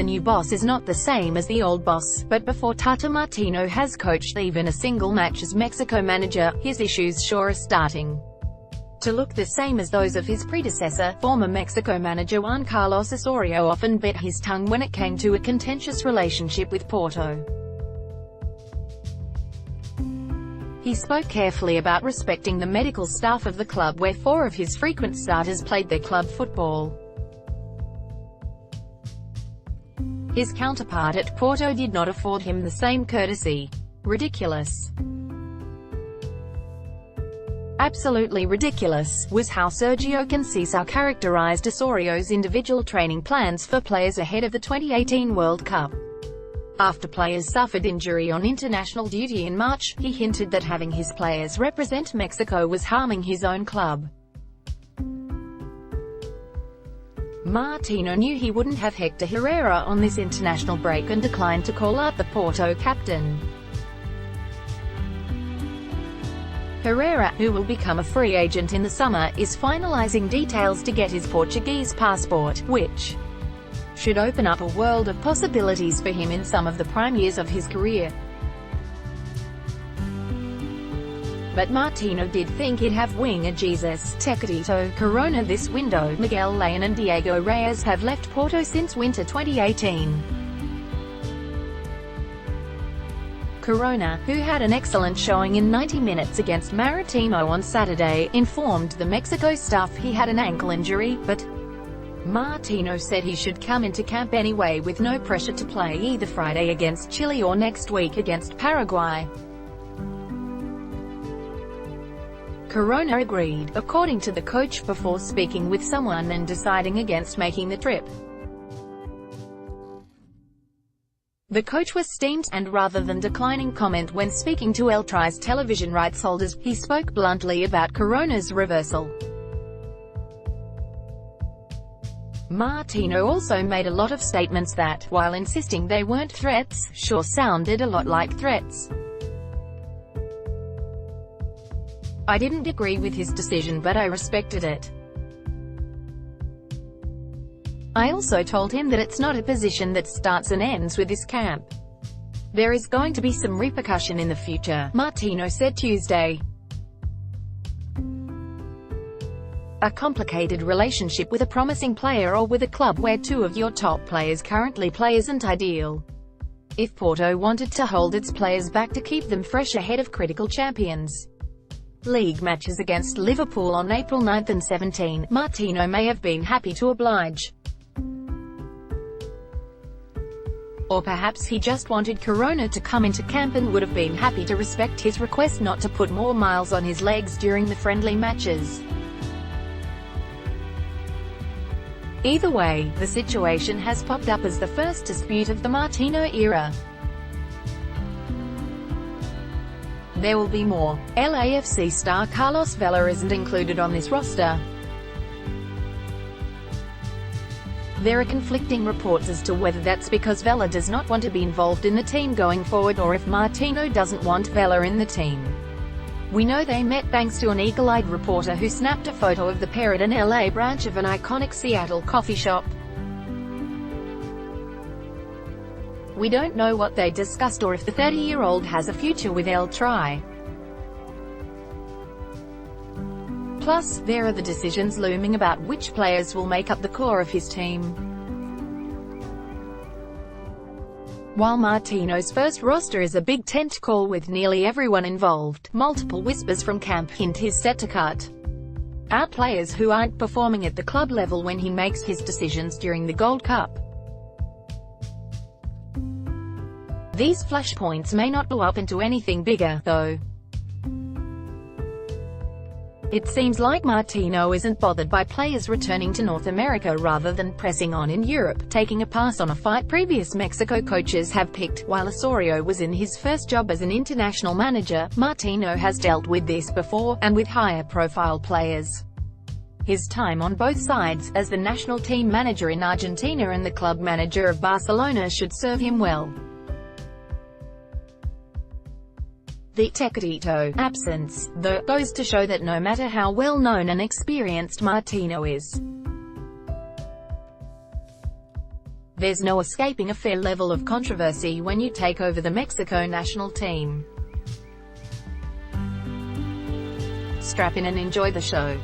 the new boss is not the same as the old boss, but before Tata Martino has coached even a single match as Mexico manager, his issues sure are starting to look the same as those of his predecessor. Former Mexico manager Juan Carlos Osorio often bit his tongue when it came to a contentious relationship with Porto. He spoke carefully about respecting the medical staff of the club where 4 of his frequent starters played their club football. His counterpart at Porto did not afford him the same courtesy. Ridiculous. Absolutely ridiculous, was how Sergio Conceição characterized Osorio's individual training plans for players ahead of the 2018 World Cup. After players suffered injury on international duty in March, he hinted that having his players represent Mexico was harming his own club. Martino knew he wouldn't have Hector Herrera on this international break and declined to call up the Porto captain. Herrera, who will become a free agent in the summer, is finalizing details to get his Portuguese passport, which should open up a world of possibilities for him in some of the prime years of his career. But Martino did think he'd have winger Jesus, Tecatito, Corona this window. Miguel León and Diego Reyes have left Porto since winter 2018. Corona, who had an excellent showing in 90 minutes against Maritimo on Saturday, informed the Mexico staff he had an ankle injury, but Martino said he should come into camp anyway with no pressure to play either Friday against Chile or next week against Paraguay. Corona agreed, according to the coach, before speaking with someone and deciding against making the trip. The coach was steamed, and rather than declining comment when speaking to El Tri's television rights holders, he spoke bluntly about Corona's reversal. Martino also made a lot of statements that, while insisting they weren't threats, sure sounded a lot like threats. I didn't agree with his decision, but I respected it. I also told him that it's not a position that starts and ends with this camp. There is going to be some repercussion in the future, Martino said Tuesday. A complicated relationship with a promising player or with a club where 2 of your top players currently play isn't ideal. If Porto wanted to hold its players back to keep them fresh ahead of critical Champions League matches against Liverpool on April 9 and 17, Martino may have been happy to oblige. Or perhaps he just wanted Corona to come into camp and would have been happy to respect his request not to put more miles on his legs during the friendly matches. Either way, the situation has popped up as the first dispute of the Martino era. There will be more. LAFC star Carlos Vela isn't included on this roster. There are conflicting reports as to whether that's because Vela does not want to be involved in the team going forward or if Martino doesn't want Vela in the team. We know they met thanks to an eagle-eyed reporter who snapped a photo of the pair at an LA branch of an iconic Seattle coffee shop. We don't know what they discussed or if the 30-year-old has a future with El Tri. Plus, there are the decisions looming about which players will make up the core of his team. While Martino's first roster is a big tent call with nearly everyone involved, multiple whispers from camp hint he's set to cut out players who aren't performing at the club level when he makes his decisions during the Gold Cup. These flashpoints may not blow up into anything bigger, though. It seems like Martino isn't bothered by players returning to North America rather than pressing on in Europe, taking a pass on a fight previous Mexico coaches have picked. While Osorio was in his first job as an international manager, Martino has dealt with this before, and with higher-profile players. His time on both sides, as the national team manager in Argentina and the club manager of Barcelona, should serve him well. The Tecatito absence, though, goes to show that no matter how well-known and experienced Martino is, There's no escaping a fair level of controversy when you take over the Mexico national team. Strap in and enjoy the show.